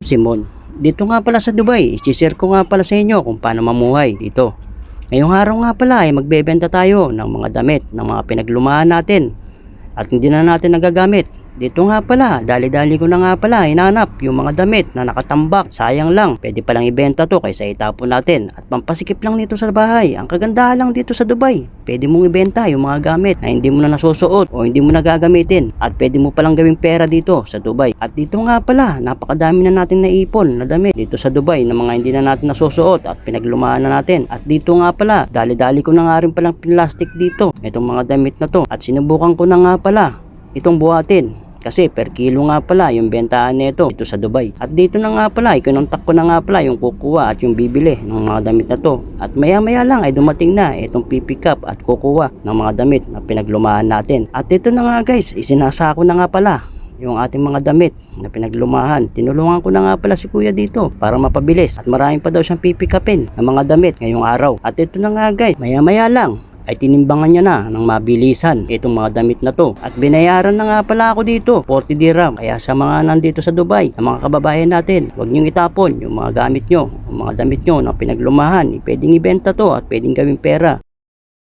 Simon. Dito nga pala sa Dubai, i-share ko nga pala sa inyo kung paano mamuhay dito. Ngayong araw nga pala ay magbebenta tayo ng mga damit ng mga pinaglumaan natin at hindi na natin nagagamit. Dito nga pala, dali-dali ko na nga pala hinanap yung mga damit na nakatambak. Sayang lang, pwede palang ibenta to kaysa itapon natin at pampasikip lang nito sa bahay. Ang kagandahan lang dito sa Dubai, pwede mong ibenta yung mga gamit na hindi mo na nasusuot o hindi mo na gagamitin at pwede mo palang gawing pera dito sa Dubai. At dito nga pala, napakadami na natin naipon na damit dito sa Dubai na mga hindi na natin nasusuot at pinaglumaan na natin. At dito nga pala, dali-dali ko na nga rin palang pinlastic dito itong mga damit na to at sinubukan ko na nga pala itong buhatin. Kasi per kilo nga pala yung bentahan nito dito sa Dubai. At dito na nga pala, ikinontak ko na nga pala yung kukuha at yung bibili ng mga damit na to. At maya maya lang ay dumating na itong pipick up at kukuha ng mga damit na pinaglumaan natin. At ito na nga guys, isinasako na nga pala yung ating mga damit na pinaglumahan. Tinulungan ko na nga pala si kuya dito para mapabilis. At marami pa daw siyang pipick upin ng mga damit ngayong araw. At ito na nga guys, maya maya lang ay tinimbangan niya na ng mabilisan itong mga damit na to. At binayaran na nga pala ako dito 40 dirham. Kaya sa mga nandito sa Dubai, ang mga kababayan natin, huwag niyong itapon yung mga gamit nyo, yung mga damit nyo na pinaglumahan. Pwedeng ibenta to at pwedeng gawing pera.